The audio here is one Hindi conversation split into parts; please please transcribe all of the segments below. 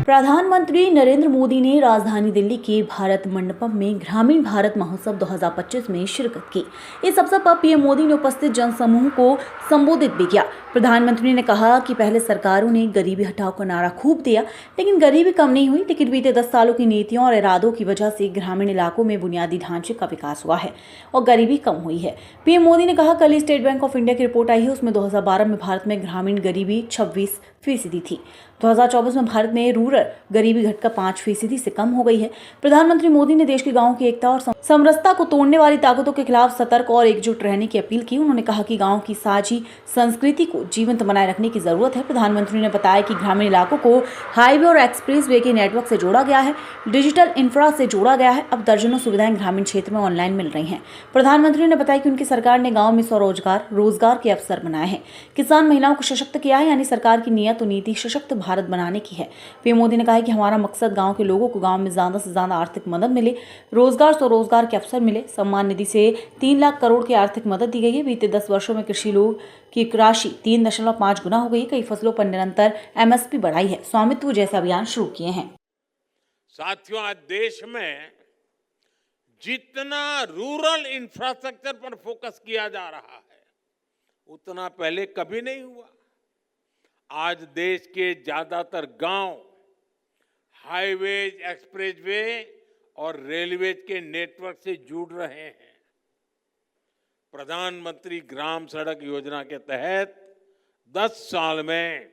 प्रधानमंत्री नरेंद्र मोदी ने राजधानी दिल्ली के भारत मंडपम में ग्रामीण भारत महोत्सव 2025 में शिरकत की। इस अवसर पर पीएम मोदी ने उपस्थित जनसमूह को संबोधित भी किया। प्रधानमंत्री ने कहा कि पहले सरकारों ने गरीबी हटाओ का नारा खूब दिया, लेकिन गरीबी कम नहीं हुई। लेकिन बीते 10 सालों की नीतियों और इरादों की वजह से ग्रामीण इलाकों में बुनियादी ढांचे का विकास हुआ है और गरीबी कम हुई है। पीएम मोदी ने कहा, कल ही स्टेट बैंक ऑफ इंडिया की रिपोर्ट आई है, उसमें 2012 में भारत में ग्रामीण गरीबी 26% थी। 2024 में भारत में रूरल गरीबी घटकर 5% से कम हो गई है। प्रधानमंत्री मोदी ने देश के गांवों की एकता और समरसता को तोड़ने वाली ताकतों के खिलाफ सतर्क और एकजुट रहने की अपील की। उन्होंने कहा कि गांव की साझी संस्कृति को जीवंत बनाए रखने की जरूरत है। प्रधानमंत्री ने बताया कि ग्रामीण इलाकों को हाईवे और एक्सप्रेस वे के नेटवर्क से जोड़ा गया है, डिजिटल इंफ्रा से जोड़ा गया है। अब दर्जनों सुविधाएं ग्रामीण क्षेत्र में ऑनलाइन मिल रही हैं। प्रधानमंत्री ने बताया कि उनकी सरकार ने गाँव में स्वरोजगार, रोजगार के अवसर बनाए हैं, किसान महिलाओं को सशक्त किया है। यानी सरकार की नीयत और नीति सशक्त भारत बनाने की है। पीएम मोदी ने कहा कि हमारा मकसद गांव के लोगों को गांव में ज्यादा से ज्यादा आर्थिक मदद मिले, रोजगार स्वरोजगार के अवसर मिले। सम्मान निधि से 3 लाख करोड़ की आर्थिक मदद दी गई है। बीते 10 वर्षों में कृषि लोग की राशि 3.5 गुना हो गई। कई फसलों पर निरंतर एमएसपी बढ़ाई है। स्वामित्व जैसे अभियान शुरू किए हैं। साथियों, आज देश में जितना रूरल इंफ्रास्ट्रक्चर पर फोकस किया जा रहा है, उतना पहले कभी नहीं हुआ। आज देश के ज्यादातर गांव हाईवेज, एक्सप्रेसवे और रेलवेज के नेटवर्क से जुड़ रहे हैं। प्रधानमंत्री ग्राम सड़क योजना के तहत 10 साल में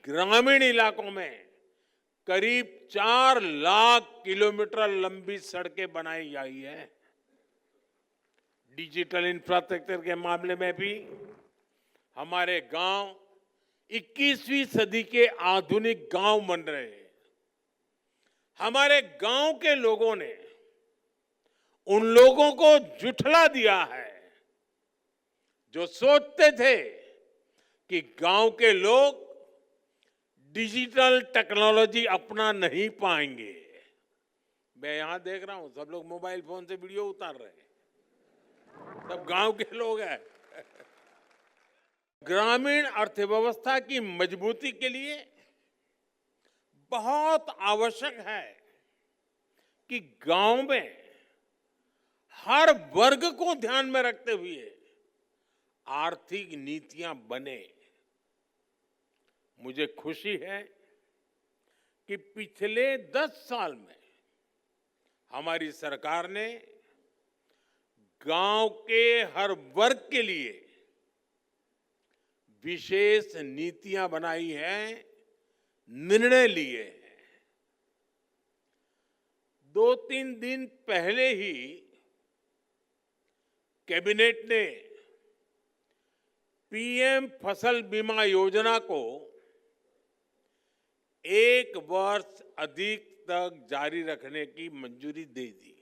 ग्रामीण इलाकों में करीब 4 लाख किलोमीटर लंबी सड़कें बनाई गई है। डिजिटल इंफ्रास्ट्रक्चर के मामले में भी हमारे गांव 21वीं सदी के आधुनिक गांव बन रहे हैं। हमारे गांव के लोगों ने उन लोगों को झुठला दिया है जो सोचते थे कि गांव के लोग डिजिटल टेक्नोलॉजी अपना नहीं पाएंगे। मैं यहां देख रहा हूं, सब लोग मोबाइल फोन से वीडियो उतार रहे हैं, सब गांव के लोग हैं। ग्रामीण अर्थव्यवस्था की मजबूती के लिए बहुत आवश्यक है कि गांव में हर वर्ग को ध्यान में रखते हुए आर्थिक नीतियां बने। मुझे खुशी है कि पिछले 10 साल में हमारी सरकार ने गांव के हर वर्ग के लिए विशेष नीतियां बनाई हैं, निर्णय लिए हैं। 2-3 दिन पहले ही कैबिनेट ने पीएम फसल बीमा योजना को 1 वर्ष अधिक तक जारी रखने की मंजूरी दे दी।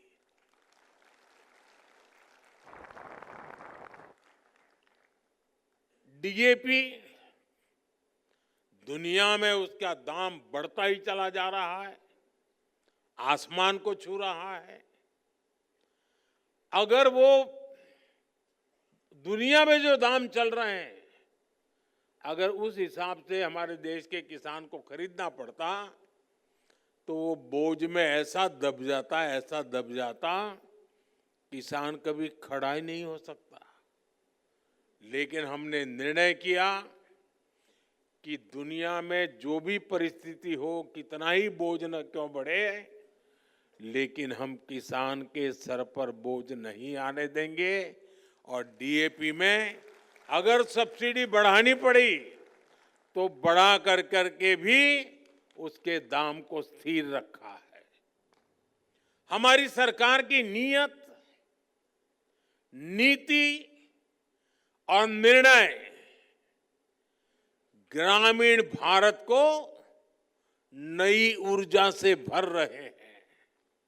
डीएपी दुनिया में उसका दाम बढ़ता ही चला जा रहा है, आसमान को छू रहा है। अगर वो दुनिया में जो दाम चल रहे हैं, अगर उस हिसाब से हमारे देश के किसान को खरीदना पड़ता तो वो बोझ में ऐसा दब जाता, किसान कभी खड़ा ही नहीं हो सकता। लेकिन हमने निर्णय किया कि दुनिया में जो भी परिस्थिति हो, कितना ही बोझ न क्यों बढ़े, लेकिन हम किसान के सर पर बोझ नहीं आने देंगे। और डीएपी में अगर सब्सिडी बढ़ानी पड़ी तो बढ़ा कर करके भी उसके दाम को स्थिर रखा है। हमारी सरकार की नीयत, नीति और निर्णय ग्रामीण भारत को नई ऊर्जा से भर रहे हैं।